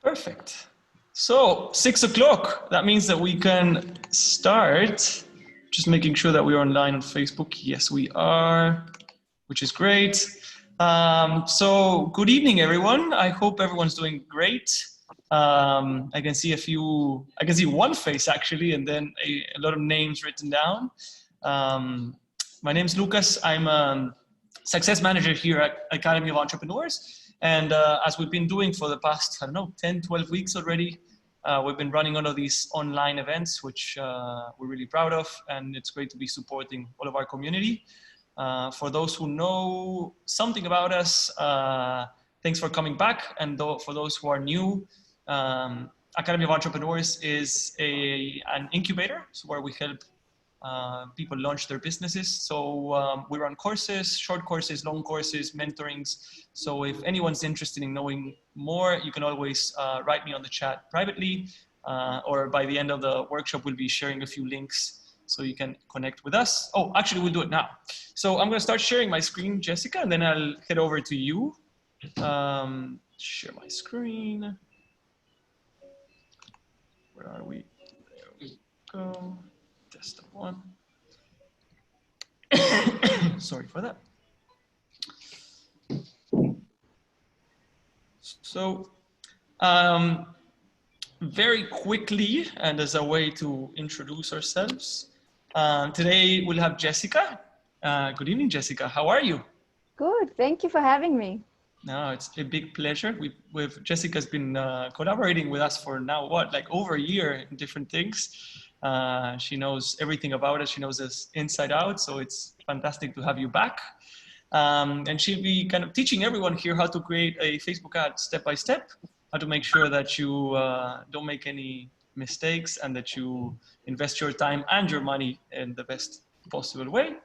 Perfect. So 6 o'clock, that means that we can start. Just making sure that we are online on Facebook. Yes, we are, which is great. So good evening, everyone. I hope everyone's doing great. I can see one face actually, and then a lot of names written down. My name's Lucas. I'm a success manager here at Academy of Entrepreneurs. And as we've been doing for the past, 10, 12 weeks already, we've been running all of these online events, which we're really proud of. And it's great to be supporting all of our community. For those who know something about us, thanks for coming back. And for those who are new, Academy of Entrepreneurs is an incubator, so where we help people launch their businesses. So we run courses, short courses, long courses, mentorings. So if anyone's interested in knowing more, you can always write me on the chat privately, or by the end of the workshop, we'll be sharing a few links so you can connect with us. Oh, actually, we'll do it now. So I'm going to start sharing my screen, Jessica, and then I'll head over to you. Share my screen. Where are we? There we go. Test one. Sorry for that. So very quickly, and as a way to introduce ourselves, today we'll have Jessica. Good evening, Jessica. How are you? Good. Thank you for having me. No, it's a big pleasure. Jessica's been collaborating with us for now, like over a year in different things. She knows everything about us. She knows us inside out. So it's fantastic to have you back. And she'll be kind of teaching everyone here how to create a Facebook ad step by step, how to make sure that you don't make any mistakes and that you invest your time and your money in the best possible way.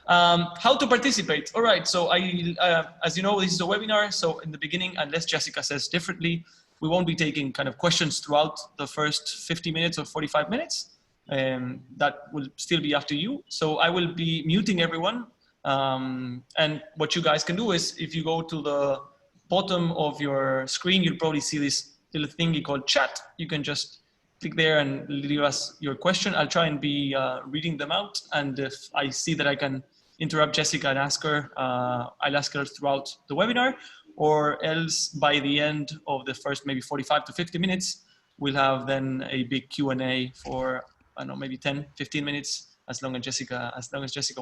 How to participate. All right, so as you know, this is a webinar. So in the beginning, unless Jessica says differently, we won't be taking kind of questions throughout the first 50 minutes or 45 minutes. That will still be up to you. So I will be muting everyone. And what you guys can do is if you go to the bottom of your screen, you'll probably see this little thingy called chat. You can just click there and leave us your question. I'll try and be reading them out. And if I see that I can interrupt Jessica and ask her, I'll ask her throughout the webinar, or else by the end of the first maybe 45 to 50 minutes, we'll have then a big Q&A for, I don't know, maybe 10, 15 minutes, as long as Jessica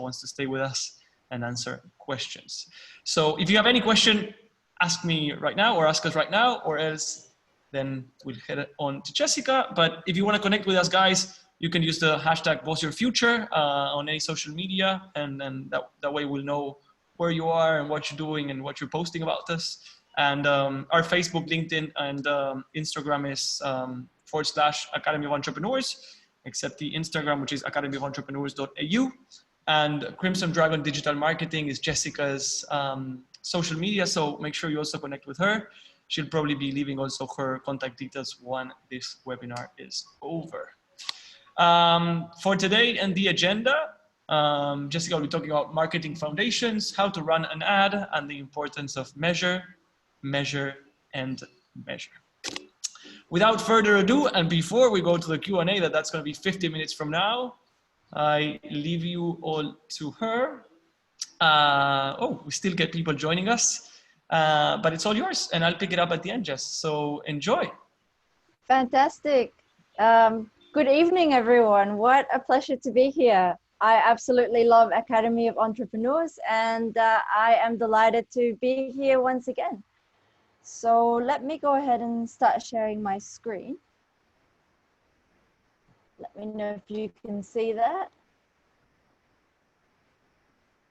wants to stay with us and answer questions. So if you have any question, ask me right now or ask us right now, or else then we'll head on to Jessica. But if you want to connect with us, guys, you can use the hashtag #What'sYourFuture on any social media, and that way we'll know where you are and what you're doing and what you're posting about us. And our Facebook, LinkedIn, and Instagram is /Academy of Entrepreneurs, except the Instagram, which is academyofoventrepreneurs.au. And Crimson Dragon Digital Marketing is Jessica's social media, so make sure you also connect with her. She'll probably be leaving also her contact details when this webinar is over. For today and the agenda, Jessica will be talking about marketing foundations, how to run an ad, and the importance of measure, and measure. Without further ado, and before we go to the Q&A, that's going to be 50 minutes from now, I leave you all to her. We still get people joining us, but it's all yours, and I'll pick it up at the end, Jess. So enjoy. Fantastic. Good evening, everyone. What a pleasure to be here. I absolutely love Academy of Entrepreneurs, and I am delighted to be here once again. So let me go ahead and start sharing my screen. Let me know if you can see that.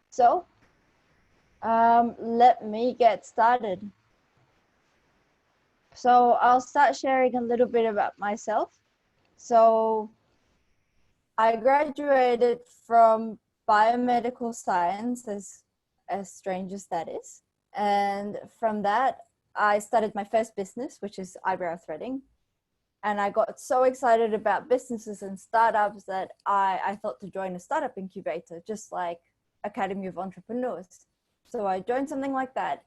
So let me get started. So I'll start sharing a little bit about myself. So I graduated from biomedical science, as strange as that is. And from that, I started my first business, which is eyebrow threading. And I got so excited about businesses and startups that I thought to join a startup incubator, just like Academy of Entrepreneurs. So I joined something like that.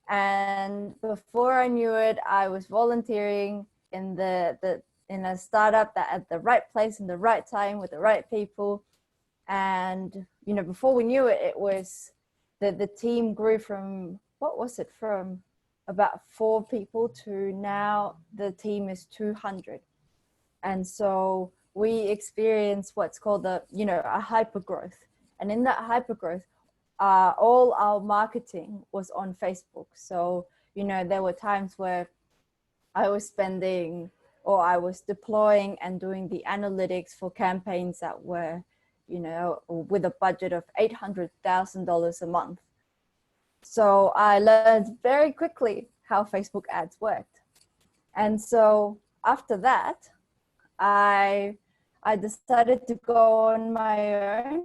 And before I knew it, I was volunteering in in a startup that at the right place in the right time with the right people. And you know, before we knew it, it was the team grew from, what was it, from about 4 people to now the team is 200. And so we experience what's called a, you know, a hyper growth. And in that hyper growth, all our marketing was on Facebook. So, you know, there were times where I was spending, or I was deploying and doing the analytics for campaigns that were, you know, with a budget of $800,000 a month. So I learned very quickly how Facebook ads worked. And so after that, I decided to go on my own,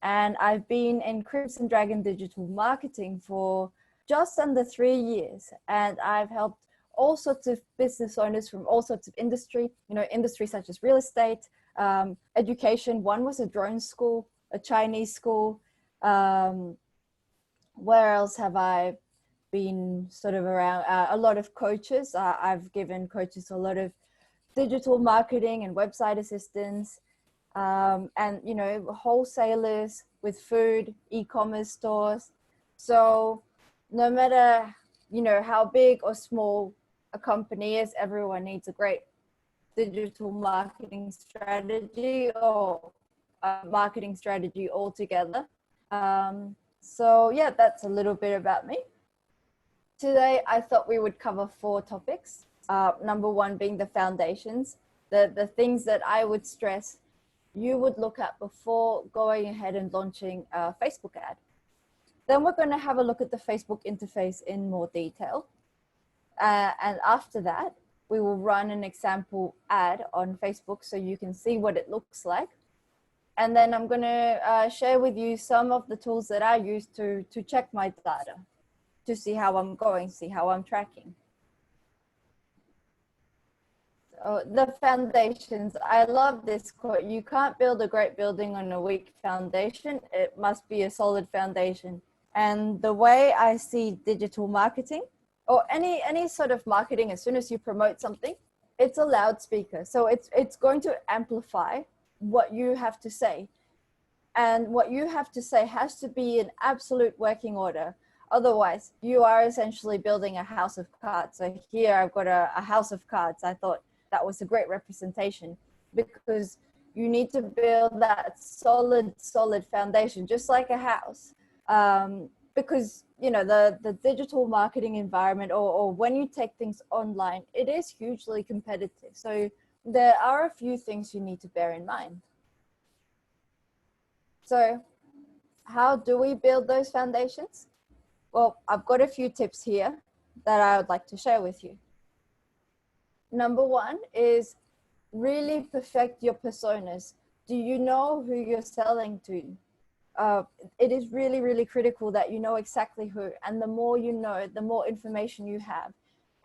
and I've been in Crimson Dragon digital marketing for just under 3 years, and I've helped all sorts of business owners from all sorts of industry, you know, industries such as real estate, education. One was a drone school, a Chinese school. Where else have I been sort of around? A lot of coaches. I've given coaches a lot of digital marketing and website assistance, and you know, wholesalers with food, e-commerce stores. So no matter, you know, how big or small a company is, everyone needs a great digital marketing strategy or a marketing strategy altogether. So yeah, that's a little bit about me. Today, I thought we would cover 4 topics. Number 1 being the foundations, the things that I would stress you would look at before going ahead and launching a Facebook ad. Then we're going to have a look at the Facebook interface in more detail. And after that, we will run an example ad on Facebook so you can see what it looks like. And then I'm going to share with you some of the tools that I use to check my data, to see how I'm going, see how I'm tracking. So the foundations, I love this quote. You can't build a great building on a weak foundation. It must be a solid foundation. And the way I see digital marketing, or any sort of marketing, as soon as you promote something, it's a loudspeaker. So it's going to amplify what you have to say. And what you have to say has to be in absolute working order. Otherwise, you are essentially building a house of cards. So here I've got a house of cards. I thought that was a great representation, because you need to build that solid foundation, just like a house. Because, you know, the digital marketing environment, or when you take things online, it is hugely competitive. So there are a few things you need to bear in mind. So how do we build those foundations? Well, I've got a few tips here that I would like to share with you. Number 1 is really perfect your personas. Do you know who you're selling to? It is really critical that you know exactly who, and the more you know, the more information you have,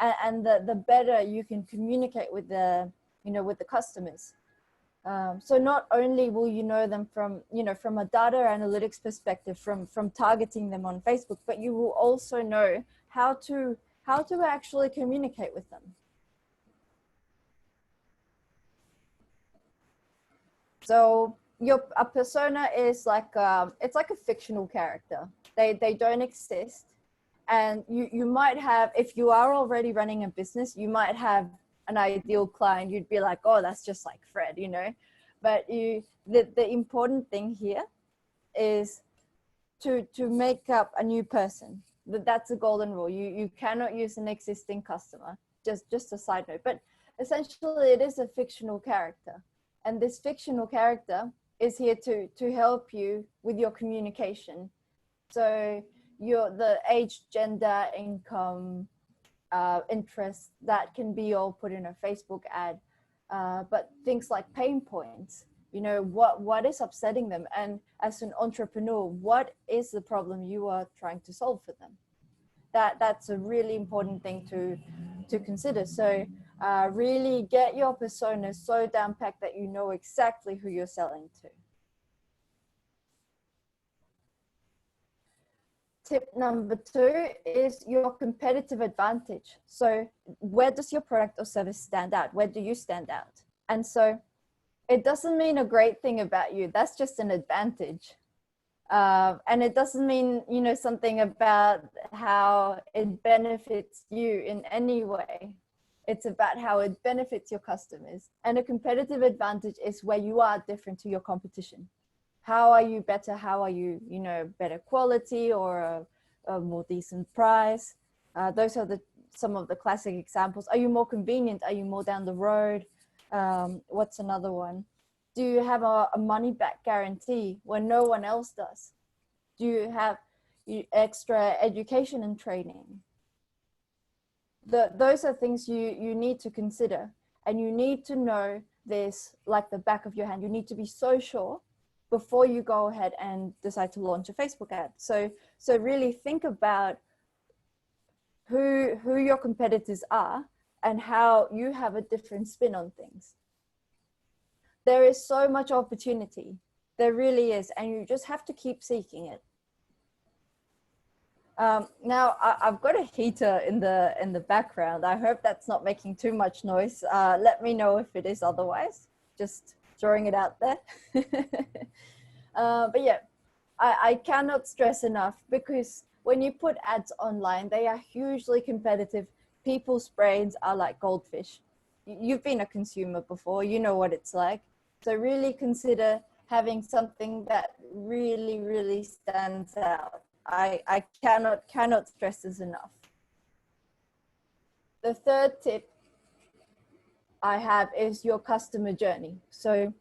and the better you can communicate with the, you know, with the customers. So not only will you know them from, you know, from a data analytics perspective, from targeting them on Facebook, but you will also know how to actually communicate with them. So a persona is like it's like a fictional character. They don't exist, and you might have, if you are already running a business, you might have an ideal client. You'd be like, oh, that's just like Fred, you know. But the important thing here is to make up a new person. That's a golden rule. You cannot use an existing customer. Just a side note, but essentially it is a fictional character, and this fictional character is here to help you with your communication. So the age, gender, income, interests, that can be all put in a Facebook ad. But things like pain points, you know, what is upsetting them, and as an entrepreneur, what is the problem you are trying to solve for them? That's a really important thing to consider. So really get your persona so down packed that you know exactly who you're selling to. Tip number 2 is your competitive advantage. So where does your product or service stand out? Where do you stand out? And so it doesn't mean a great thing about you. That's just an advantage. And it doesn't mean, you know, something about how it benefits you in any way. It's about how it benefits your customers. And a competitive advantage is where you are different to your competition. How are you better? How are you, you know, better quality or a more decent price? Those are some of the classic examples. Are you more convenient? Are you more down the road? What's another one? Do you have a money back guarantee when no one else does? Do you have extra education and training? Those are things you need to consider, and you need to know this like the back of your hand. You need to be so sure before you go ahead and decide to launch a Facebook ad. So really think about who your competitors are and how you have a different spin on things. There is so much opportunity. There really is. And you just have to keep seeking it. Now I've got a heater in the background. I hope that's not making too much noise. Let me know if it is otherwise. Just throwing it out there. But yeah, I cannot stress enough, because when you put ads online, they are hugely competitive. People's brains are like goldfish. You've been a consumer before, you know what it's like. So really consider having something that really, really stands out. I cannot stress this enough. The third tip I have is your customer journey. So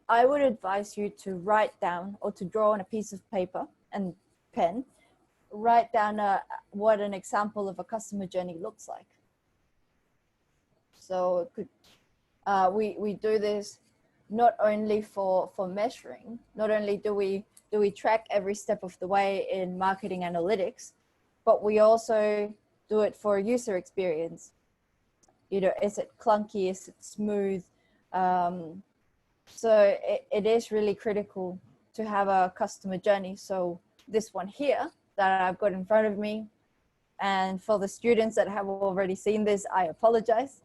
I would advise you to write down, or to draw on a piece of paper and pen, write down what an example of a customer journey looks like. So it could, we do this not only for measuring, not only do we track every step of the way in marketing analytics, but we also do it for user experience. You know, is it clunky? Is it smooth? So it is really critical to have a customer journey. So this one here that I've got in front of me, and for the students that have already seen this, I apologize.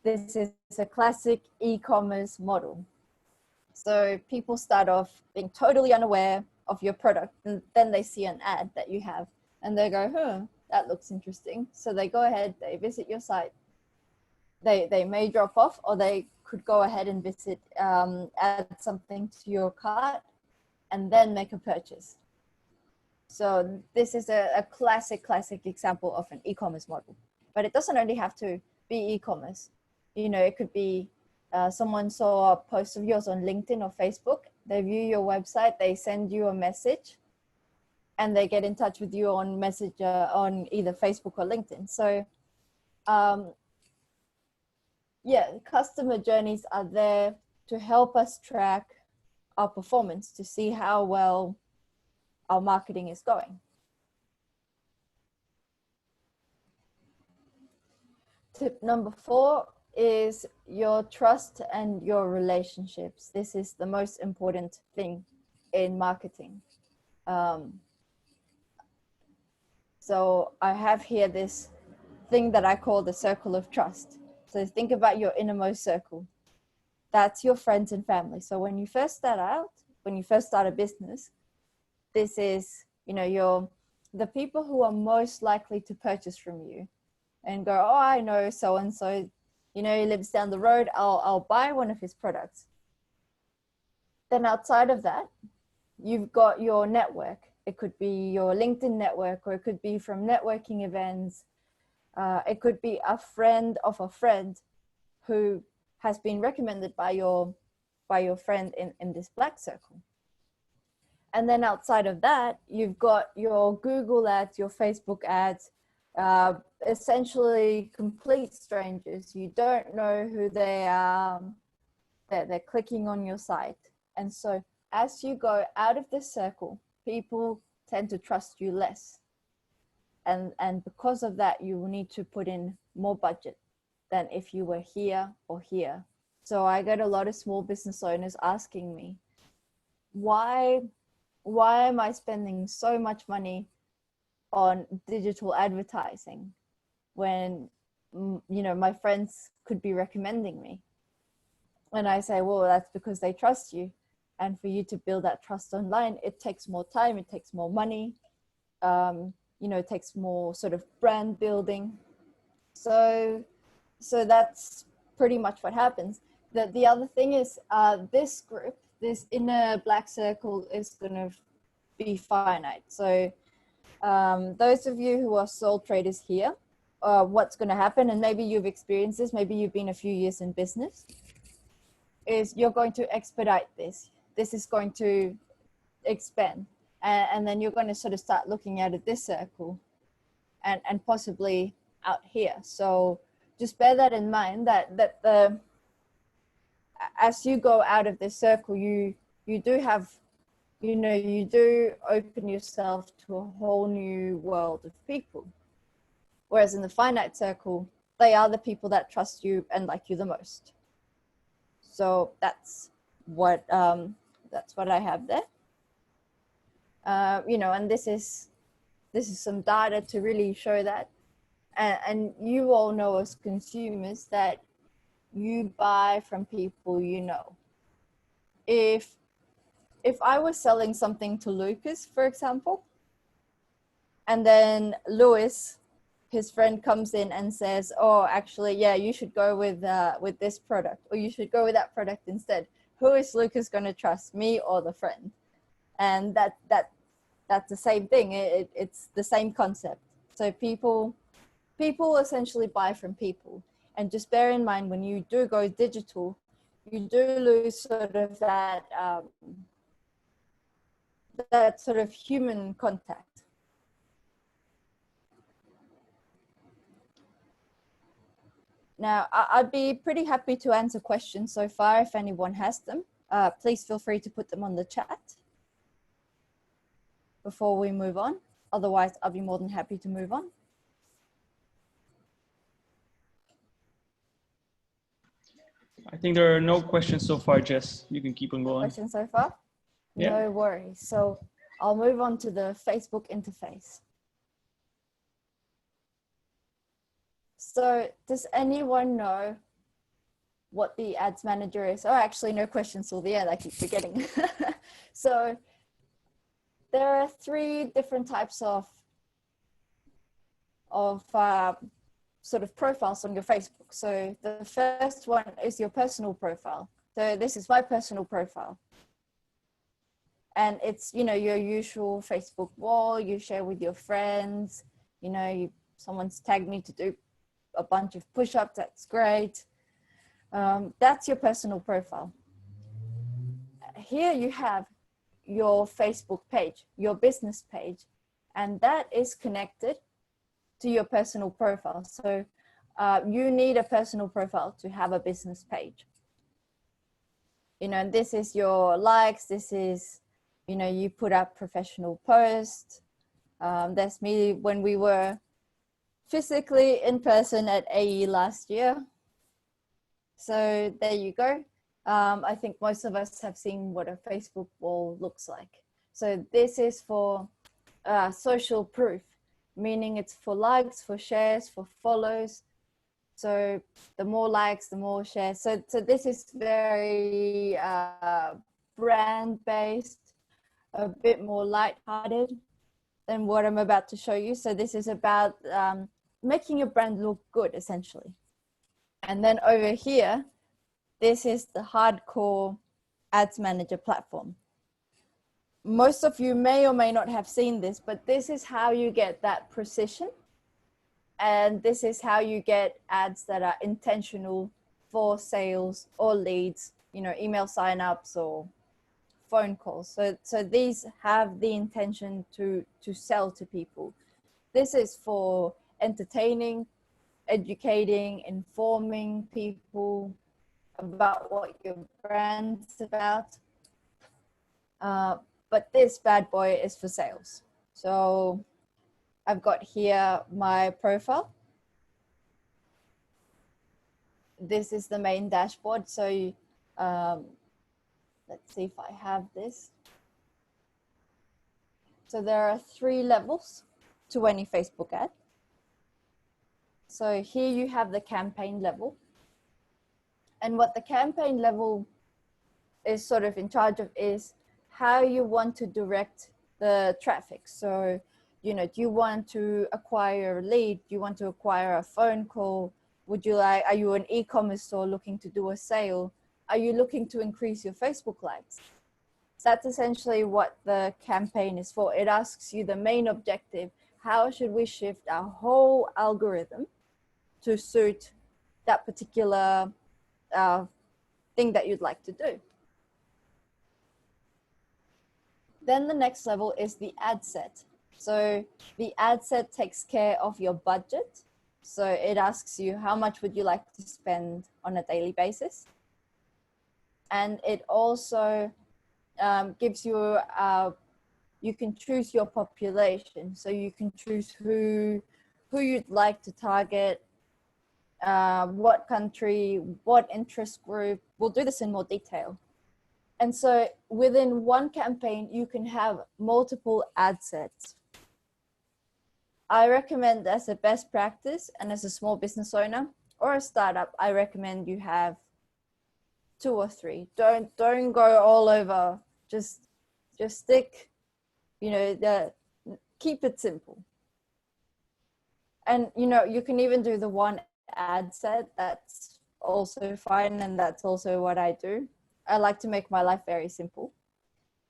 This is a classic e-commerce model. So people start off being totally unaware of your product, and then they see an ad that you have and they go, huh, that looks interesting. So they go ahead, they visit your site. They may drop off, or they could go ahead and visit, add something to your cart, and then make a purchase. So this is a classic example of an e-commerce model. But it doesn't only have to be e-commerce. You know, it could be someone saw a post of yours on LinkedIn or Facebook. They view your website, they send you a message, and they get in touch with you on Messenger on either Facebook or LinkedIn. So yeah, customer journeys are there to help us track our performance, to see how well our marketing is going. Tip number 4 is your trust and your relationships. This is the most important thing in marketing. So I have here this thing that I call the circle of trust. So think about your innermost circle. That's your friends and family. So when you first start out, when you first start a business, this is, you know, the people who are most likely to purchase from you and go, oh, I know so-and-so, you know, he lives down the road, I'll buy one of his products. Then outside of that, you've got your network. It could be your LinkedIn network, or it could be from networking events. It could be a friend of a friend who has been recommended by your friend in this black circle. And then outside of that, you've got your Google ads, your Facebook ads, essentially complete strangers. You don't know who they are. They're clicking on your site. And so as you go out of this circle, people tend to trust you less. And because of that, you will need to put in more budget than if you were here or here. So I get a lot of small business owners asking me, why am I spending so much money on digital advertising when, you know, my friends could be recommending me. And I say, well, that's because they trust you. And for you to build that trust online, it takes more time, it takes more money, you know, it takes more sort of brand building. So that's pretty much what happens. The other thing is this group, this inner black circle is going to be finite. So those of you who are sole traders here, what's going to happen, and maybe you've experienced this, maybe you've been a few years in business, is you're going to expedite this. This is going to expand. And then you're going to sort of start looking at this circle and possibly out here. So just bear that in mind, that the as you go out of this circle, you do have, you know, you do open yourself to a whole new world of people. Whereas in the finite circle, they are the people that trust you and like you the most. So that's what I have there. You know, and this is some data to really show that. And you all know as consumers that you buy from people you know. If I was selling something to Lucas, for example, and then Lewis, his friend, comes in and says, oh, actually, yeah, you should go with this product, or you should go with that product instead. Who is Lucas going to trust, me or the friend? And that's the same thing. It's the same concept. So people essentially buy from people. And just bear in mind, when you do go digital, you do lose sort of that sort of human contact. Now, I'd be pretty happy to answer questions so far if anyone has them. Please feel free to put them on the chat before we move on. Otherwise, I'll be more than happy to move on. I think there are no questions so far, Jess. You can keep on going. Questions so far? Yeah. No worries. So I'll move on to the Facebook interface. So does anyone know what the ads manager is? Oh, actually, no questions till the end. I keep forgetting. So there are 3 different types of sort of profiles on your Facebook. So the first one is your personal profile. So this is my personal profile. And it's, you know, your usual Facebook wall, you share with your friends, you know, someone's tagged me to do a bunch of push-ups, that's great. That's your personal profile. Here you have your Facebook page, your business page, and that is connected to your personal profile. So you need a personal profile to have a business page. You know, and this is your likes, this is, you know, you put up professional posts. That's me when we were physically in person at AE last year. So there you go. I think most of us have seen what a Facebook wall looks like. So this is for social proof, meaning it's for likes, for shares, for follows. So the more likes, the more shares. So this is very brand based, a bit more lighthearted than what I'm about to show you. So this is about making your brand look good, essentially. And then over here, this is the hardcore ads manager platform. Most of you may or may not have seen this, but this is how you get that precision. And this is how you get ads that are intentional for sales or leads, you know, email signups or phone calls. So these have the intention to sell to people. This is for entertaining, educating, informing people about what your brand's about. But this bad boy is for sales. So I've got here my profile. This is the main dashboard. So let's see if I have this. So there are 3 levels. to any Facebook ad. So here you have the campaign level. And what the campaign level is sort of in charge of is how you want to direct the traffic. So, you know, do you want to acquire a lead? Do you want to acquire a phone call? Are you an e-commerce store looking to do a sale? Are you looking to increase your Facebook likes? That's essentially what the campaign is for. It asks you the main objective. How should we shift our whole algorithm to suit that particular thing that you'd like to do? Then the next level is the ad set. So the ad set takes care of your budget. So it asks you how much would you like to spend on a daily basis. And it also gives you, you can choose your population. So you can choose who you'd like to target, what country, what interest group. We'll do this in more detail. And so within one campaign, you can have multiple ad sets. I recommend as a best practice and as a small business owner or a startup, I recommend you have 2 or 3. Don't go all over. Just stick, you know, keep it simple. And, you know, you can even do the one ad set. That's also fine. And that's also what I do. I like to make my life very simple.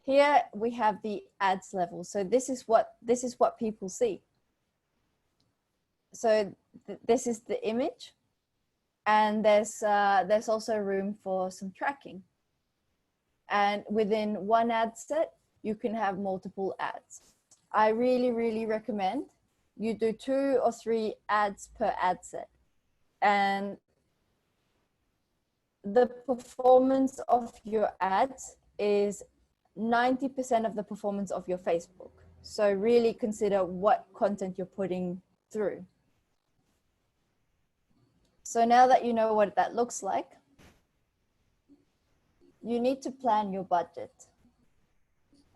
Here we have the ads level. So this is what people see. So this is the image, and there's also room for some tracking. And within one ad set, you can have multiple ads. I really recommend you do 2 or 3 ads per ad set. And the performance of your ads is 90% of the performance of your Facebook. So really consider what content you're putting through. So now that you know what that looks like, you need to plan your budget.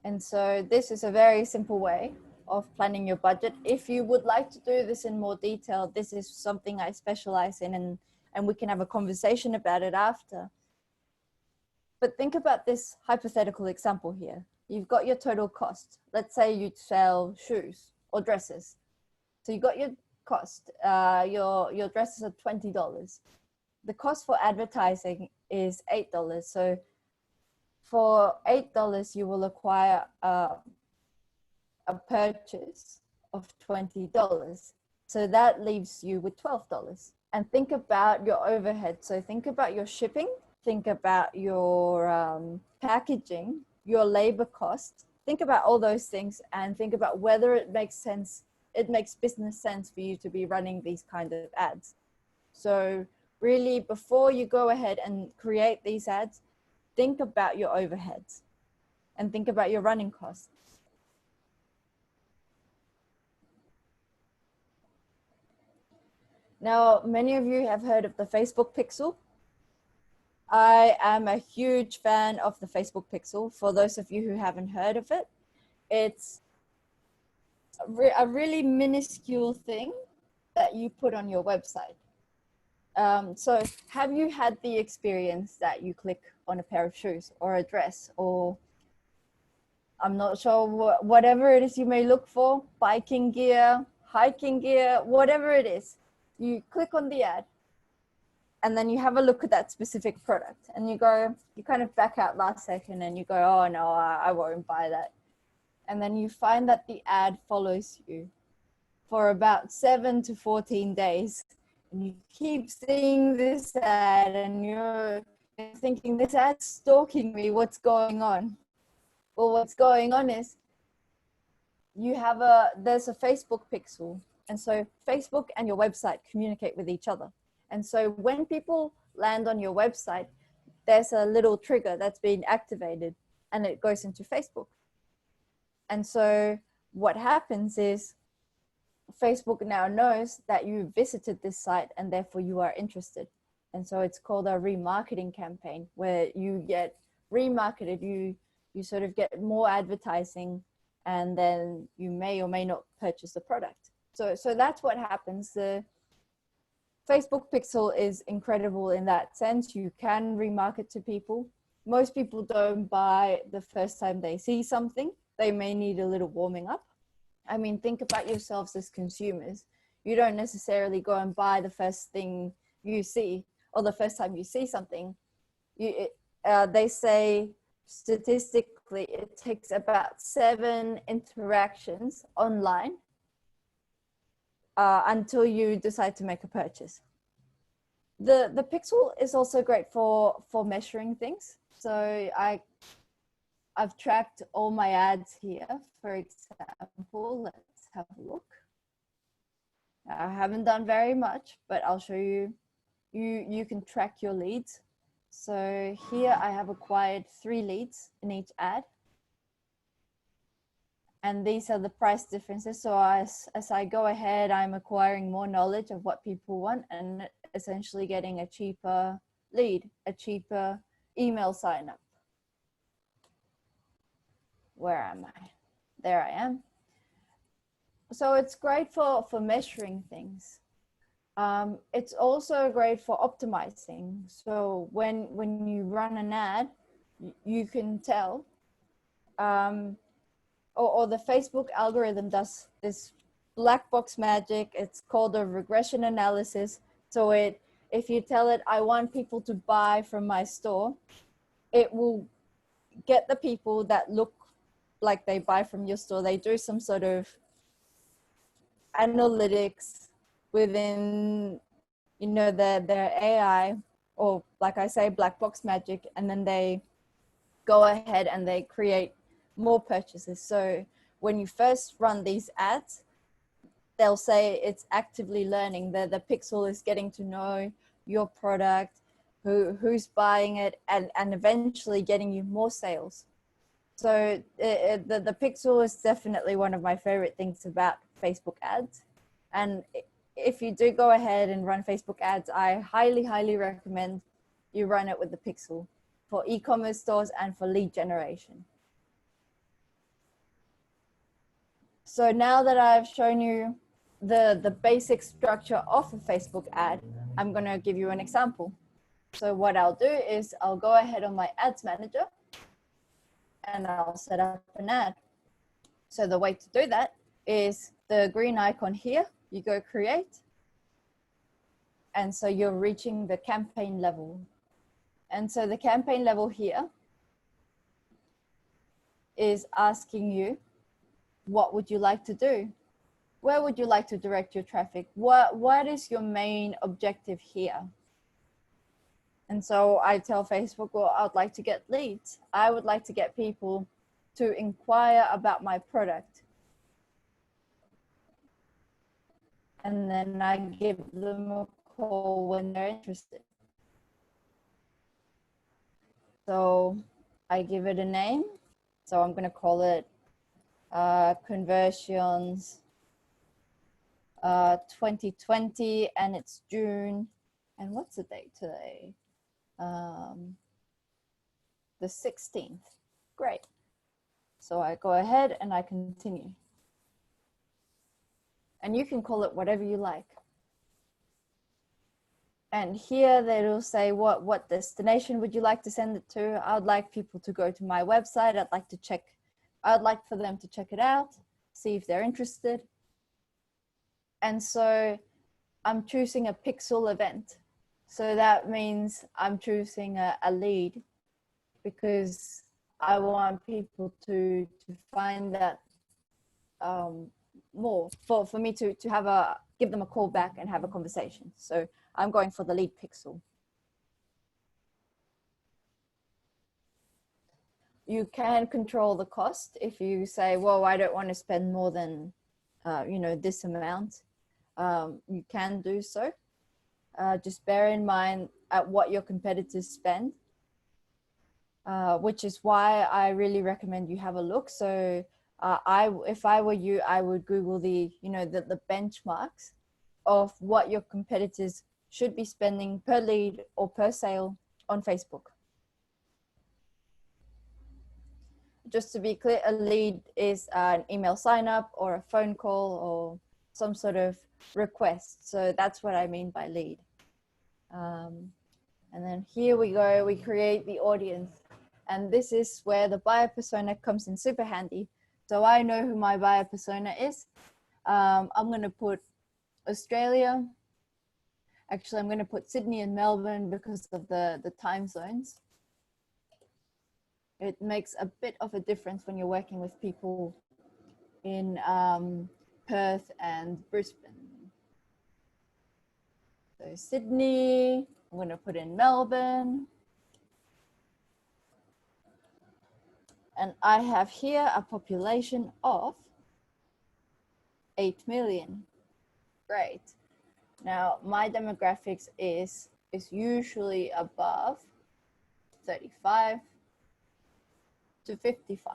And so this is a very simple way of planning your budget. If you would like to do this in more detail, this is something I specialize in, and we can have a conversation about it after. But think about this hypothetical example here. You've got your total cost. Let's say you sell shoes or dresses. So you got your cost, your dresses are $20. The cost for advertising is $8. So for $8, you will acquire a purchase of $20. So that leaves you with $12. And think about your overhead. So think about your shipping, think about your packaging, your labor cost. Think about all those things and think about whether it makes sense. It makes business sense for you to be running these kind of ads. So really, before you go ahead and create these ads, think about your overheads and think about your running costs. Now, many of you have heard of the Facebook pixel. I am a huge fan of the Facebook pixel. For those of you who haven't heard of it, it's a really minuscule thing that you put on your website. So have you had the experience that you click on a pair of shoes or a dress, or I'm not sure, whatever it is you may look for, biking gear, hiking gear, whatever it is, you click on the ad and then you have a look at that specific product and you kind of back out last second and you go, oh no, I won't buy that. And then you find that the ad follows you for about 7 to 14 days. And you keep seeing this ad and you're thinking, this ad's stalking me, what's going on? Well, what's going on is there's a Facebook pixel. And so Facebook and your website communicate with each other. And so when people land on your website, there's a little trigger that's being activated and it goes into Facebook. And so what happens is Facebook now knows that you visited this site and therefore you are interested. And so it's called a remarketing campaign, where you get remarketed, you sort of get more advertising and then you may or may not purchase the product. So that's what happens. The Facebook pixel is incredible in that sense. You can remarket to people. Most people don't buy the first time they see something. They may need a little warming up. I mean, think about yourselves as consumers. You don't necessarily go and buy the first thing you see or the first time you see something. They say statistically it takes about 7 interactions online until you decide to make a purchase. The pixel is also great for measuring things. So I've tracked all my ads here. For example, let's have a look. I haven't done very much, but I'll show you. You can track your leads. So here I have acquired 3 leads in each ad. And these are the price differences. So as I go ahead, I'm acquiring more knowledge of what people want and essentially getting a cheaper lead, a cheaper email sign up. Where am I? There I am. So it's great for measuring things. It's also great for optimizing. So when you run an ad, you can tell, or the Facebook algorithm does this black box magic. It's called a regression analysis. So if you tell it, I want people to buy from my store, it will get the people that look like they buy from your store. They do some sort of analytics within, you know, their AI, or like I say, black box magic, and then they go ahead and they create more purchases. So when you first run these ads, they'll say it's actively learning. The pixel is getting to know your product, who's buying it, and eventually getting you more sales. So the pixel is definitely one of my favorite things about Facebook ads. And if you do go ahead and run Facebook ads, I highly recommend you run it with the pixel for e-commerce stores and for lead generation. So now that I've shown you the basic structure of a Facebook ad, I'm going to give you an example. So what I'll do is I'll go ahead on my ads manager and I'll set up an ad. So the way to do that is the green icon here, you go create. And so you're reaching the campaign level. And so the campaign level here is asking you, what would you like to do? Where would you like to direct your traffic? What is your main objective here? And so I tell Facebook, well, I'd like to get leads. I would like to get people to inquire about my product. And then I give them a call when they're interested. So I give it a name. So I'm going to call it Conversions 2020, and it's June. And what's the date today? The 16th. Great. So I go ahead and I continue. And you can call it whatever you like. And here they will say, what destination would you like to send it to? I would like people to go to my website. I'd like for them to check it out, see if they're interested. And so I'm choosing a pixel event. So that means I'm choosing a lead, because I want people to find that more for me to give them a call back and have a conversation. So I'm going for the lead pixel. You can control the cost if you say, well, I don't want to spend more than this amount. You can do so. Just bear in mind at what your competitors spend, which is why I really recommend you have a look. So if I were you, I would Google the benchmarks of what your competitors should be spending per lead or per sale on Facebook. just to be clear, a lead is an email sign up or a phone call or some sort of request. So that's what I mean by lead. And then here we go, we create the audience. And this is where the buyer persona comes in super handy. So I know who my buyer persona is. I'm going to put Australia. Actually, I'm going to put Sydney and Melbourne because of the time zones. It makes a bit of a difference when you're working with people in Perth and Brisbane. So Sydney, I'm going to put in Melbourne. And I have here a population of 8 million. Great. Now my demographics is usually above 35 to 55.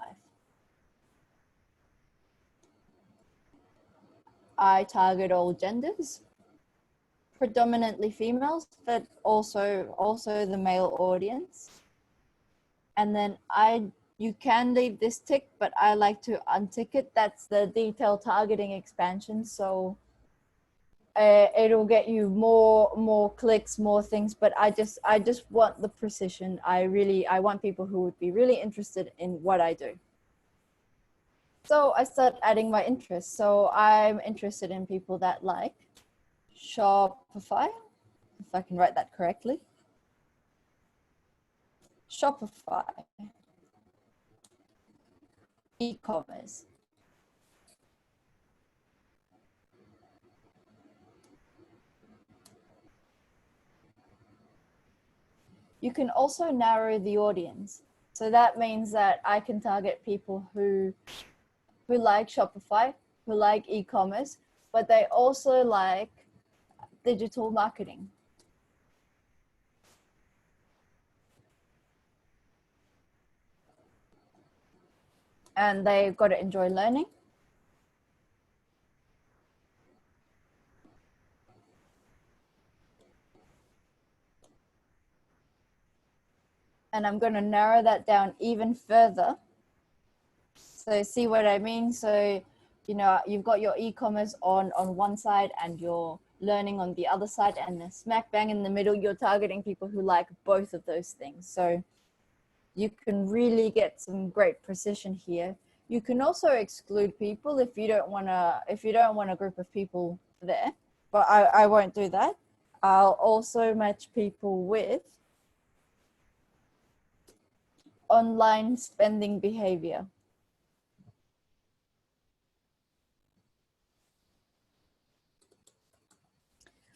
I target all genders, predominantly females, but also the male audience. And then you can leave this tick, but I like to untick it. That's the detail targeting expansion. So it'll get you more clicks, more things, but I just want the precision. I want people who would be really interested in what I do. So I start adding my interests. So I'm interested in people that like Shopify, if I can write that correctly. Shopify, e-commerce. You can also narrow the audience. So that means that I can target people who like Shopify, who like e-commerce, but they also like digital marketing. And they've got to enjoy learning. And I'm going to narrow that down even further. So see what I mean? So, you know, you've got your e-commerce on one side and your learning on the other side, and the smack bang in the middle, you're targeting people who like both of those things. So you can really get some great precision here. You can also exclude people if you don't want a group of people there, but I won't do that. I'll also match people with online spending behavior.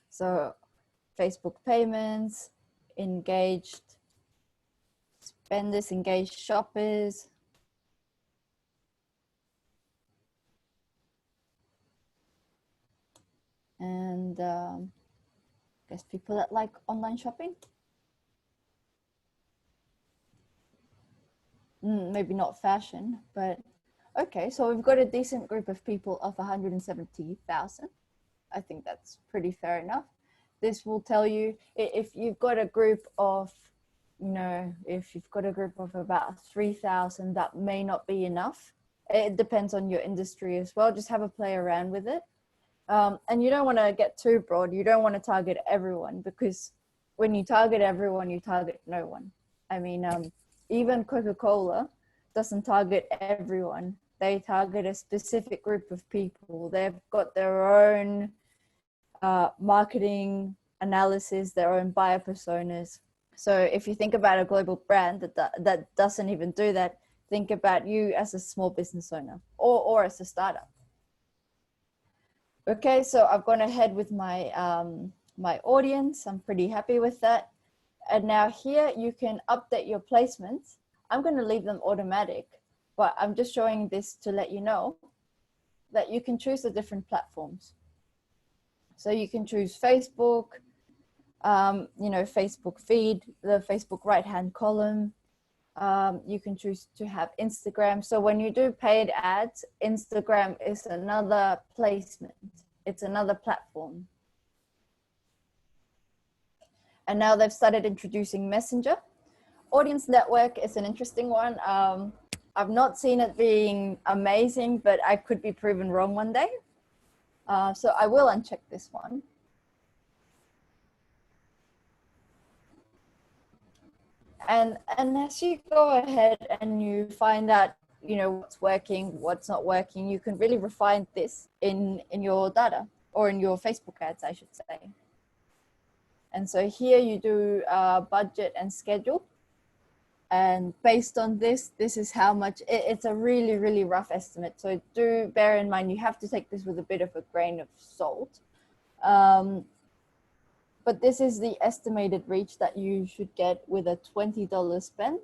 So Facebook payments, engaged spenders, engaged shoppers. And I guess people that like online shopping. Maybe not fashion, but okay. So we've got a decent group of people of 170,000. I think that's pretty fair enough. This will tell you if you've got a group of, if you've got a group of about 3,000, that may not be enough. It depends on your industry as well. Just have a play around with it. And you don't want to get too broad. You don't want to target everyone, because when you target everyone, you target no one. I mean, even Coca-Cola doesn't target everyone. They target a specific group of people. They've got their own marketing analysis, their own buyer personas. So if you think about a global brand that doesn't even do that, think about you as a small business owner or as a startup. Okay, so I've gone ahead with my my audience. I'm pretty happy with that. And now here you can update your placements. I'm going to leave them automatic, but I'm just showing this to let you know that you can choose the different platforms. So you can choose Facebook, Facebook feed, the Facebook right-hand column. You can choose to have Instagram. So when you do paid ads, Instagram is another placement. It's another platform. And now they've started introducing Messenger. Audience network is an interesting one. I've not seen it being amazing, but I could be proven wrong one day. So I will uncheck this one. And as you go ahead and you find out, you know, what's working, what's not working, you can really refine this in your data, or in your Facebook ads, I should say. And so here you do budget and schedule. And based on this is how much, it's a really, really rough estimate. So do bear in mind, you have to take this with a bit of a grain of salt. But this is the estimated reach that you should get with a $20 spend.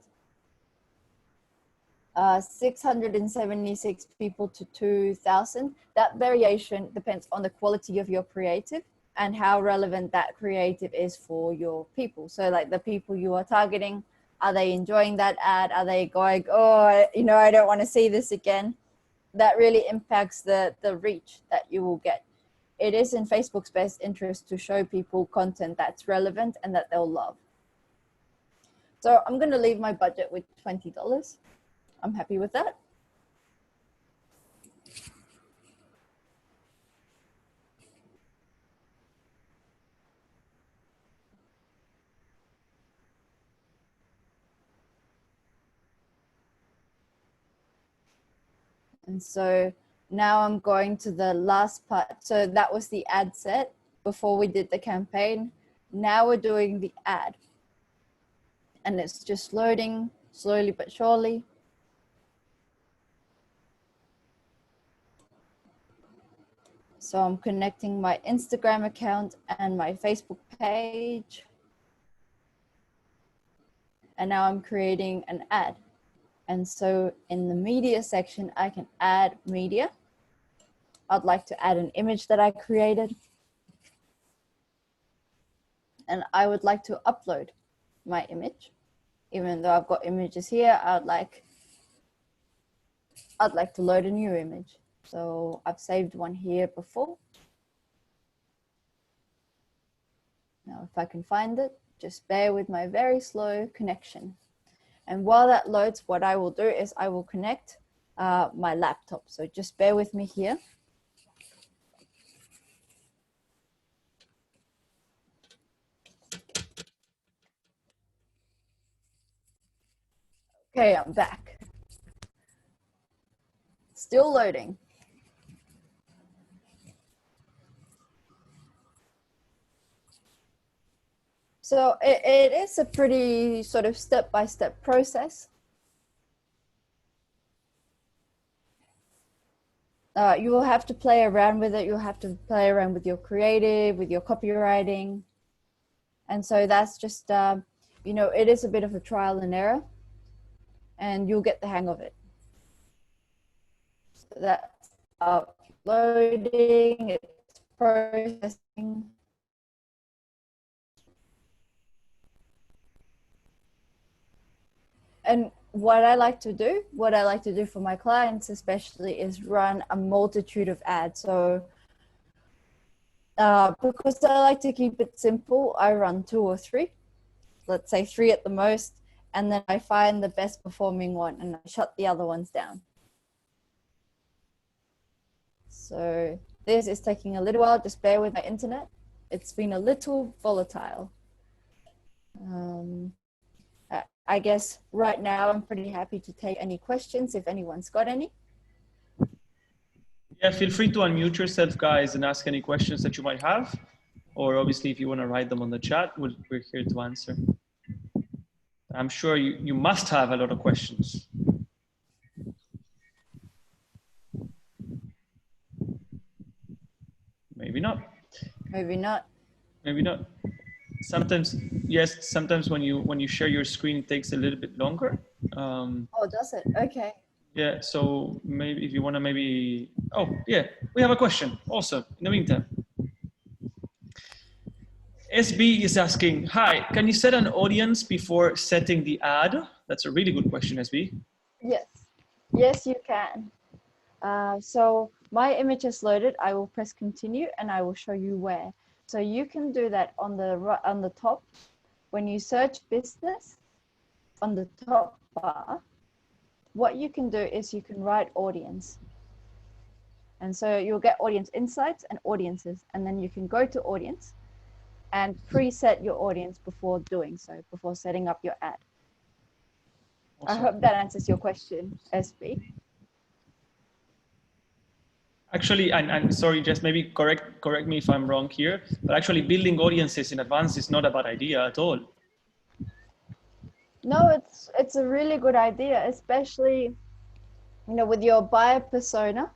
676 people to 2,000. That variation depends on the quality of your creative and how relevant that creative is for your people. So like the people you are targeting, are they enjoying that ad? Are they going, oh, you know, I don't want to see this again? That really impacts the reach that you will get. It is in Facebook's best interest to show people content that's relevant and that they'll love. So I'm going to leave my budget with $20. I'm happy with that. And so now I'm going to the last part. So that was the ad set before we did the campaign. Now we're doing the ad. And it's just loading slowly but surely. So I'm connecting my Instagram account and my Facebook page. And now I'm creating an ad. And so in the media section, I can add media. I'd like to add an image that I created. And I would like to upload my image. Even though I've got images here, I'd like to load a new image. So I've saved one here before. Now, if I can find it, just bear with my very slow connection. And while that loads, what I will do is I will connect my laptop. So just bear with me here. Okay, I'm back. Still loading. So it is a pretty sort of step-by-step process. You will have to play around with it. You'll have to play around with your creative, with your copywriting. And so that's just, you know, it is a bit of a trial and error, and you'll get the hang of it. So that's uploading, it's processing. And what I like to do for my clients especially, is run a multitude of ads. So because I like to keep it simple, I run 2 or 3, let's say 3 at the most, and then I find the best performing one and I shut the other ones down. So this is taking a little while, just bear with my internet. It's been a little volatile. I guess right now I'm pretty happy to take any questions if anyone's got any. Yeah, feel free to unmute yourself, guys, and ask any questions that you might have. Or obviously, if you want to write them on the chat, we're here to answer. I'm sure you must have a lot of questions. Maybe not. Maybe not. Maybe not. Sometimes, yes, sometimes when you share your screen, it takes a little bit longer. Oh, does it? Okay. Yeah, so maybe if you want to maybe, oh yeah, we have a question also in the meantime. SB is asking, hi, can you set an audience before setting the ad? That's a really good question, SB. Yes, you can. So my image is loaded. I will press continue and I will show you where. So you can do that on the top. When you search business, on the top bar, what you can do is you can write audience. And so you'll get audience insights and audiences, and then you can go to audience and preset your audience before doing so, before setting up your ad. Awesome. I hope that answers your question, SB. Actually, and sorry, just maybe correct me if I'm wrong here, but actually building audiences in advance is not a bad idea at all. No, it's a really good idea, especially, you know, with your buyer persona.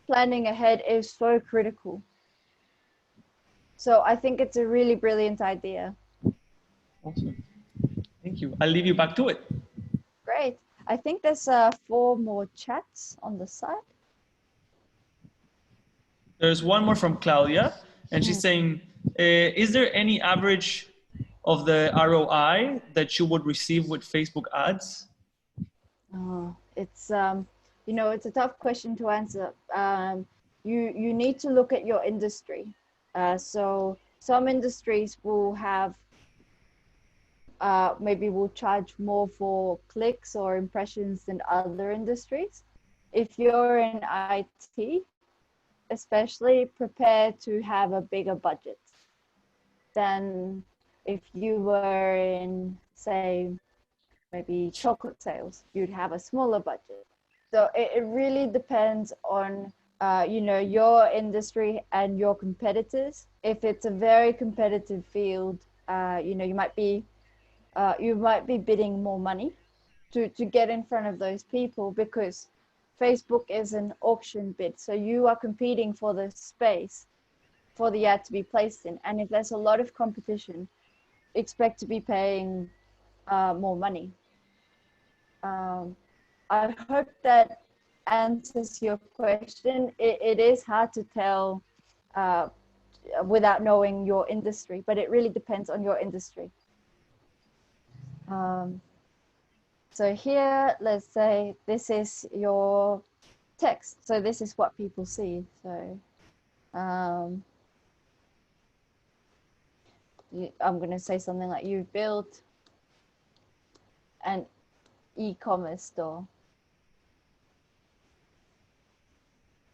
Planning ahead is so critical. So I think it's a really brilliant idea. Awesome. Thank you. I'll leave you back to it. Great. I think there's 4 more chats on the side. There's one more from Claudia, and she's saying, is there any average of the ROI that you would receive with Facebook ads? Oh, it's you know, it's a tough question to answer. You need to look at your industry. So some industries will have maybe will charge more for clicks or impressions than other industries. If you're in IT, especially, prepare to have a bigger budget than if you were in, say, maybe chocolate sales, you'd have a smaller budget. So it really depends on you know, your industry and your competitors. If it's a very competitive field, you know, you might be bidding more money to get in front of those people, because Facebook is an auction bid. So you are competing for the space for the ad to be placed in. And if there's a lot of competition, expect to be paying more money. I hope that answers your question. It is hard to tell without knowing your industry, but it really depends on your industry. So here, let's say this is your text. So this is what people see. So I'm going to say something like, you've built an e-commerce store.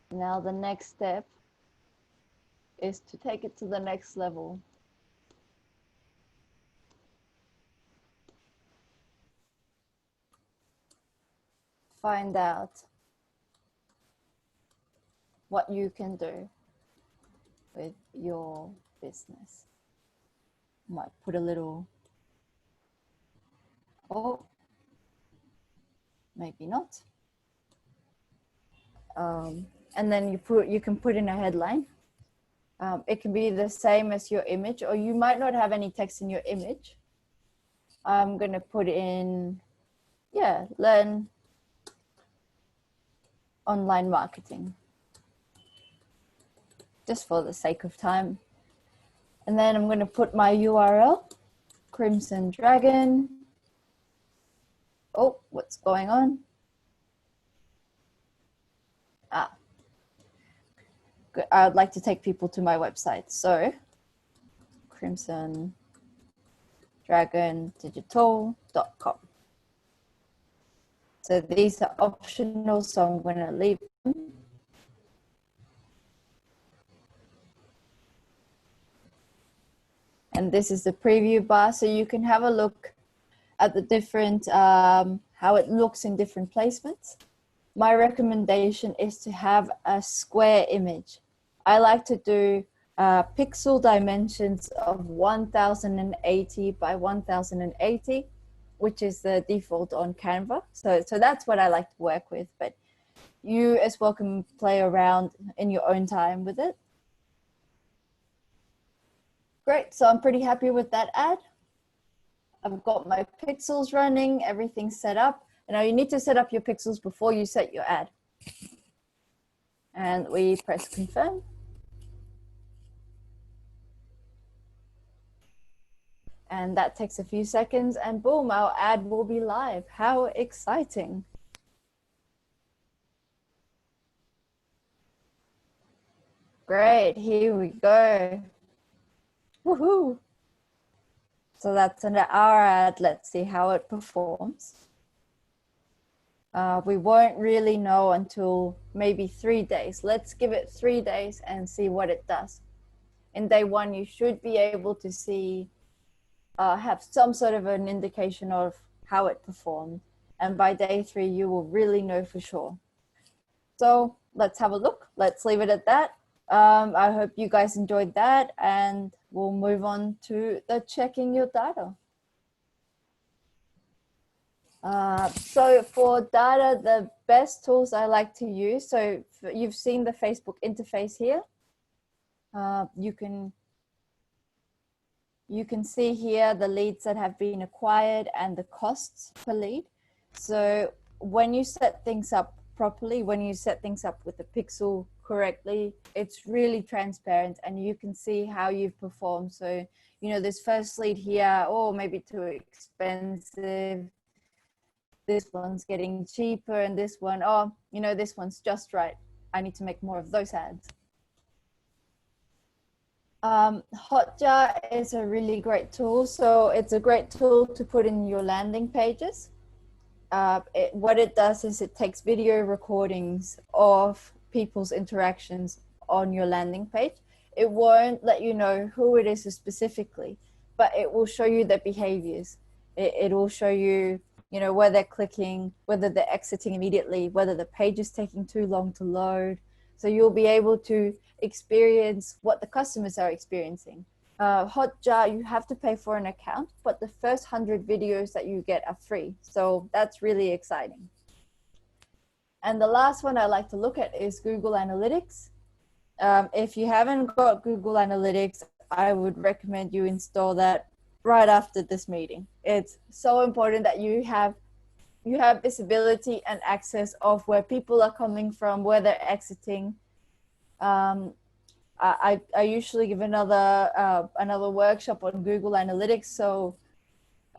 Now the next step is to take it to the next level. Find out what you can do with your business. Might put a little, oh, maybe not. And then you can put in a headline. It can be the same as your image, or you might not have any text in your image. I'm going to put in, learn online marketing, just for the sake of time. And then I'm going to put my URL, Crimson Dragon. Oh, what's going on? I would like to take people to my website. So crimsondragondigital.com. So these are optional, so I'm going to leave them. And this is the preview bar, so you can have a look at the different, how it looks in different placements. My recommendation is to have a square image. I like to do pixel dimensions of 1080 by 1080, which is the default on Canva. So that's what I like to work with, but you as well can play around in your own time with it. Great, so I'm pretty happy with that ad. I've got my pixels running, everything's set up. Now you need to set up your pixels before you set your ad. And we press confirm. And that takes a few seconds and boom, our ad will be live. How exciting. Great, here we go. Woohoo. So that's under our ad. Let's see how it performs. We won't really know until maybe 3 days. Let's give it 3 days and see what it does. In day one, you should be able to see, have some sort of an indication of how it performed. And by day 3, you will really know for sure. So let's have a look. Let's leave it at that. I hope you guys enjoyed that, and we'll move on to the checking your data. So for data, the best tools I like to use, so you've seen the Facebook interface here. You can see here the leads that have been acquired and the costs per lead. So when you set things up properly, when you set things up with the pixel correctly, it's really transparent and you can see how you've performed. So, you know, this first lead here, oh, maybe too expensive. This one's getting cheaper, and this one, oh, you know, this one's just right. I need to make more of those ads. Hotjar is a really great tool. So it's a great tool to put in your landing pages. What it does is it takes video recordings of people's interactions on your landing page. It won't let you know who it is specifically, but it will show you their behaviors. It will show you, you know, where they're clicking, whether they're exiting immediately, whether the page is taking too long to load. So you'll be able to experience what the customers are experiencing. Hotjar, you have to pay for an account, but the first 100 videos that you get are free. So that's really exciting. And the last one I like to look at is Google Analytics. If you haven't got Google Analytics, I would recommend you install that right after this meeting. It's so important that you have visibility and access of where people are coming from, where they're exiting. I usually give another workshop on Google Analytics, so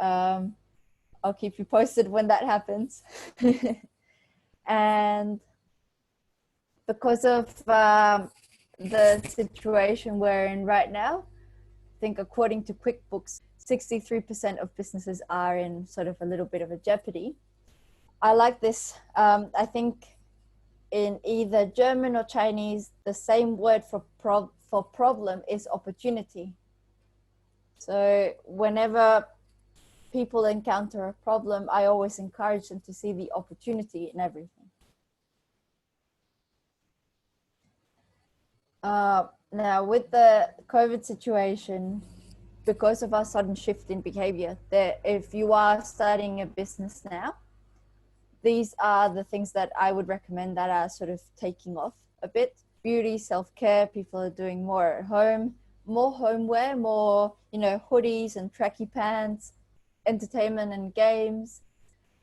I'll keep you posted when that happens. And because of the situation we're in right now, I think according to QuickBooks, 63% of businesses are in sort of a little bit of a jeopardy. I like this. I think in either German or Chinese, the same word for problem is opportunity. So whenever people encounter a problem, I always encourage them to see the opportunity in everything. Now with the COVID situation, because of our sudden shift in behavior, that if you are starting a business now, these are the things that I would recommend that are sort of taking off a bit. Beauty, self-care, people are doing more at home, more homeware, more, you know, hoodies and tracky pants, entertainment and games,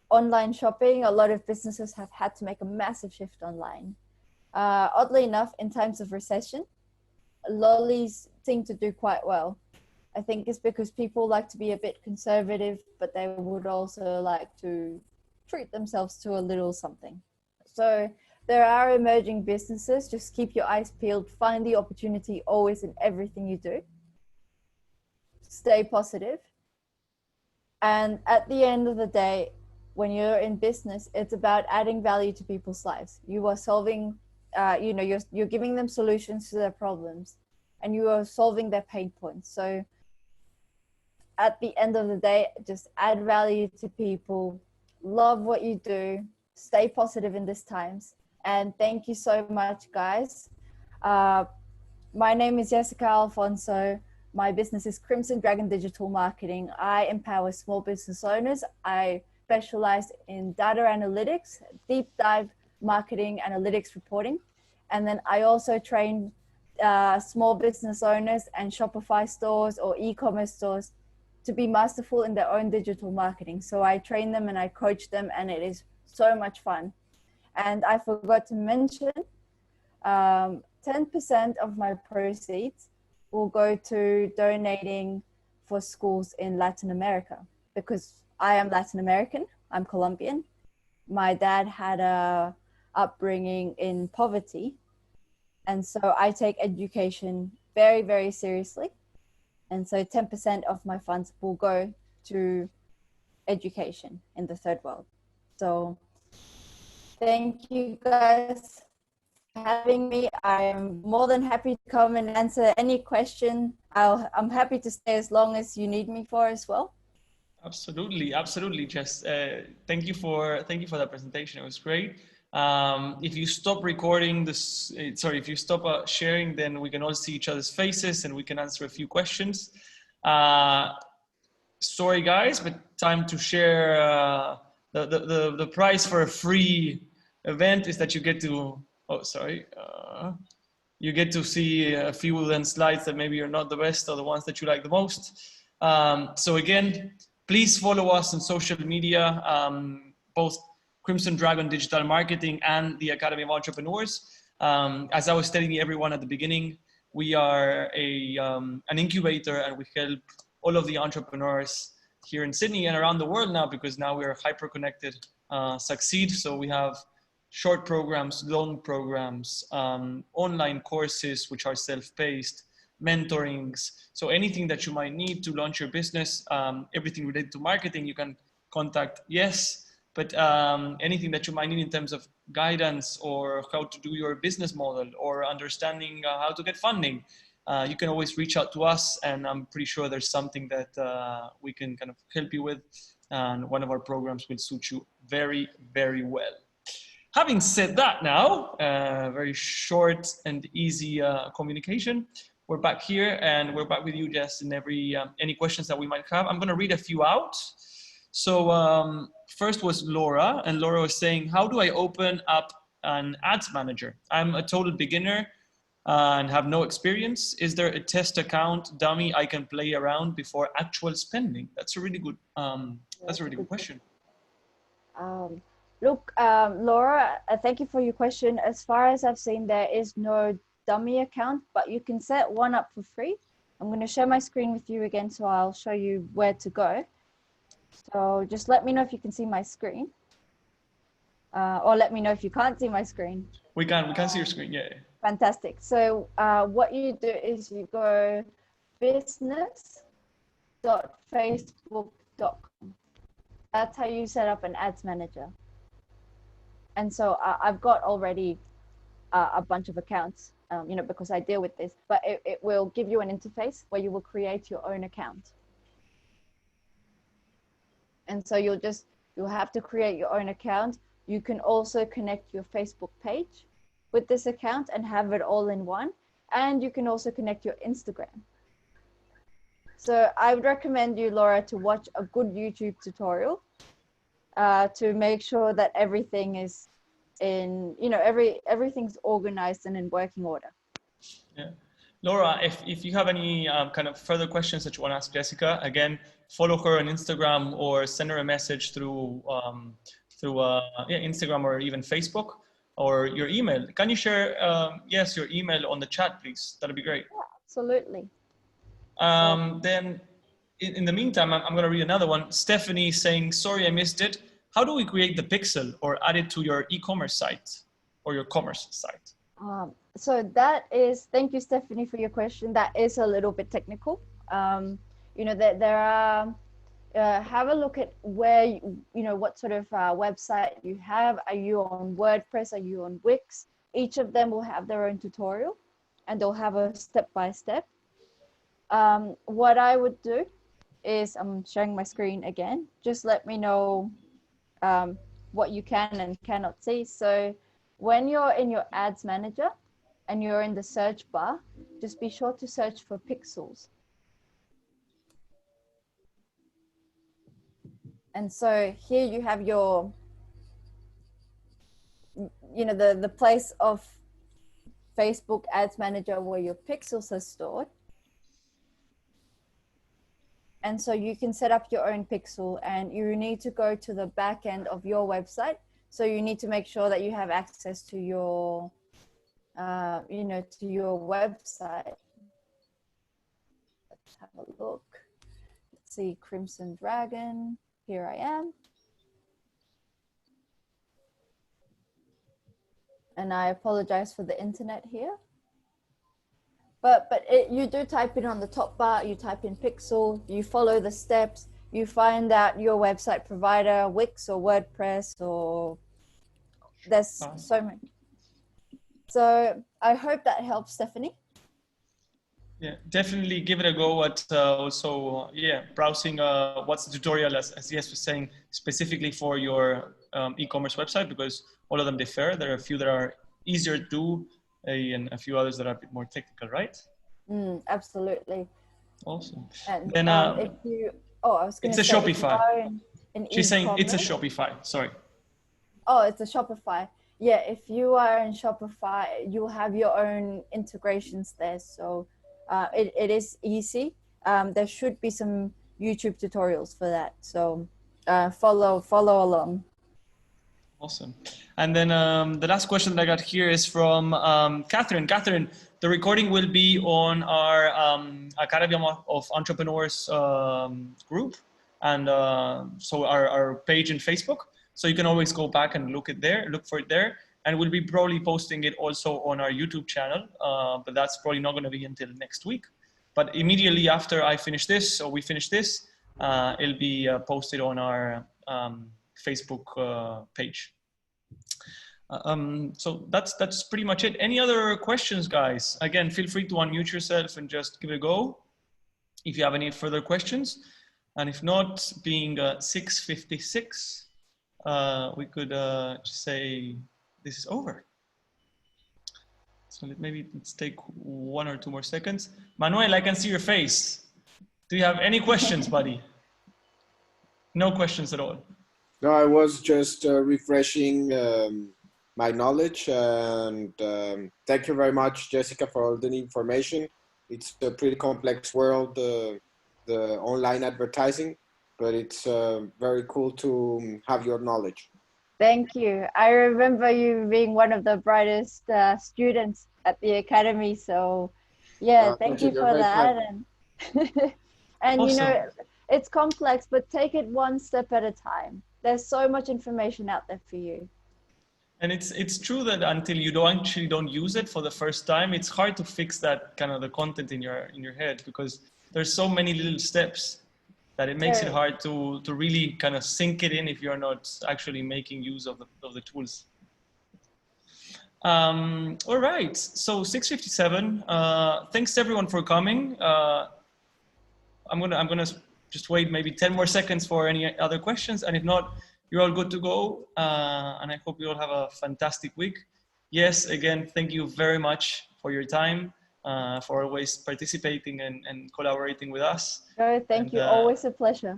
online shopping. A lot of businesses have had to make a massive shift online. Oddly enough, in times of recession, lollies seem to do quite well. I think it's because people like to be a bit conservative, but they would also like to treat themselves to a little something. So there are emerging businesses. Just keep your eyes peeled. Find the opportunity always in everything you do. Stay positive. And at the end of the day, when you're in business, it's about adding value to people's lives. You are solving, you're giving them solutions to their problems, and you are solving their pain points. So at the end of the day, just add value to people, love what you do, stay positive in these times. And thank you so much, guys. My name is Jessica Alfonso. My business is Crimson Dragon Digital Marketing. I empower small business owners. I specialize in data analytics, deep dive marketing analytics reporting. And then I also train small business owners and Shopify stores or e-commerce stores to be masterful in their own digital marketing. So I train them and I coach them, and it is so much fun. And I forgot to mention, 10% of my proceeds will go to donating for schools in Latin America, because I am Latin American, I'm Colombian. My dad had a upbringing in poverty. And so I take education very, very seriously. And so 10% of my funds will go to education in the third world. So Thank you guys for having me. I'm more than happy to come and answer any question. I'm happy to stay as long as you need me for as well. Absolutely, absolutely, Jess. Thank you for that presentation. It was great. If you stop recording this, sorry, if you stop sharing, then we can all see each other's faces and we can answer a few questions. Sorry, guys, but time to share. The price for a free event is that you get to. Oh, sorry. You get to see a few then slides that maybe are not the best or the ones that you like the most. So again, please follow us on social media, both Crimson Dragon Digital Marketing and the Academy of Entrepreneurs. As I was telling everyone at the beginning, we are an incubator and we help all of the entrepreneurs here in Sydney and around the world now, because now we are hyper connected, succeed. So we have short programs, long programs, online courses which are self-paced, mentorings. So anything that you might need to launch your business, everything related to marketing, you can contact Yes. But anything that you might need in terms of guidance or how to do your business model or understanding how to get funding, you can always reach out to us, and I'm pretty sure there's something that we can kind of help you with, and one of our programs will suit you very, very well. Having said that now, very short and easy communication, we're back here and we're back with you, Jess, in any questions that we might have. I'm gonna read a few out. So first was Laura, and Laura was saying, how do I open up an ads manager? I'm a total beginner and have no experience. Is there a test account dummy I can play around before actual spending? That's a really good, question. Look, Laura, thank you for your question. As far as I've seen, there is no dummy account, but you can set one up for free. I'm going to share my screen with you again, so I'll show you where to go. So just let me know if you can see my screen, or let me know if you can't see my screen. We can see your screen, yeah. Fantastic. So what you do is you go business.facebook.com. That's how you set up an ads manager. And so I've got already a bunch of accounts, because I deal with this, but it will give you an interface where you will create your own account. And so you'll have to create your own account. You can also connect your Facebook page with this account and have it all in one. And you can also connect your Instagram. So I would recommend you, Laura, to watch a good YouTube tutorial to make sure that everything is everything's organized and in working order. Yeah. Laura, if you have any kind of further questions that you want to ask Jessica, again, follow her on Instagram or send her a message through Instagram or even Facebook, or your email. Can you share, Yes, your email on the chat, please? That'd be great. Yeah, absolutely. Then in the meantime, I'm going to read another one. Stephanie saying, sorry, I missed it. How do we create the pixel or add it to your e-commerce site or your commerce site? So that is, thank you, Stephanie, for your question. That is a little bit technical. That there are, have a look at where, what sort of website you have. Are you on WordPress? Are you on Wix? Each of them will have their own tutorial and they'll have a step-by-step. What I would do is, I'm sharing my screen again. Just let me know what you can and cannot see. So when you're in your ads manager and you're in the search bar, just be sure to search for pixels. And so here you have your, the place of Facebook Ads Manager where your pixels are stored. And so you can set up your own pixel, and you need to go to the back end of your website. So you need to make sure that you have access to your, to your website. Let's have a look. Let's see, Crimson Dragon. Here I am. And I apologize for the internet here. But you do type in on the top bar, you type in pixel, you follow the steps, you find out your website provider, Wix or WordPress or there's so many. So I hope that helps, Stephanie. Yeah, definitely give it a go at also, yeah, browsing what's the tutorial, as Yes was saying, specifically for your e-commerce website, because all of them differ. There are a few that are easier to do and a few others that are a bit more technical, right? Absolutely. Awesome. And Then if you, I was going it's to a say, if you Shopify. are in She's saying it's a e-commerce. Shopify, sorry. Oh, it's a Shopify. Yeah, if you are in Shopify, you have your own integrations there. So it is easy. There should be some YouTube tutorials for that. So follow along. Awesome. And then the last question that I got here is from Catherine. Catherine, the recording will be on our Academy of Entrepreneurs group, and so our page in Facebook. So you can always go back and look for it there. And we'll be probably posting it also on our YouTube channel, but that's probably not going to be until next week. But immediately after I finish this, or we finish this, it'll be posted on our Facebook page. So that's pretty much it. Any other questions, guys? Again, feel free to unmute yourself and just give it a go if you have any further questions. And if not, being 6:56, we could just say this is over. So maybe let's take 1 or 2 more seconds. Manuel, I can see your face. Do you have any questions, buddy? No questions at all. No, I was just refreshing my knowledge, and thank you very much, Jessica, for all the information. It's a pretty complex world, the online advertising, but it's very cool to have your knowledge. Thank you. I remember you being one of the brightest students at the academy. So yeah, thank you for that. And, and awesome. You know, it's complex, but take it one step at a time. There's so much information out there for you. And it's true that until you don't use it for the first time, it's hard to fix that kind of the content in your head, because there's so many little steps that it makes it hard to really kind of sink it in if you're not actually making use of the tools. All right, so 6:57. Thanks everyone for coming. I'm gonna just wait maybe 10 more seconds for any other questions, and if not, you're all good to go. And I hope you all have a fantastic week. Yes, again, thank you very much for your time, for always participating and collaborating with us. No, thank you. Always a pleasure.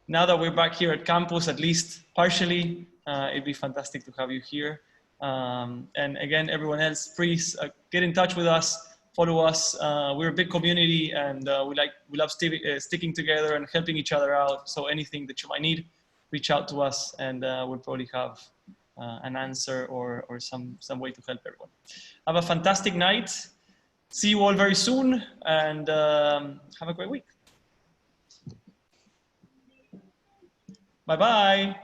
Now that we're back here at campus, at least partially, it'd be fantastic to have you here. And again, everyone else, please get in touch with us. Follow us. We're a big community, and we love sticking together and helping each other out. So anything that you might need, reach out to us, and we'll probably have an answer or some way to help everyone. Have a fantastic night. See you all very soon, and have a great week. Bye-bye.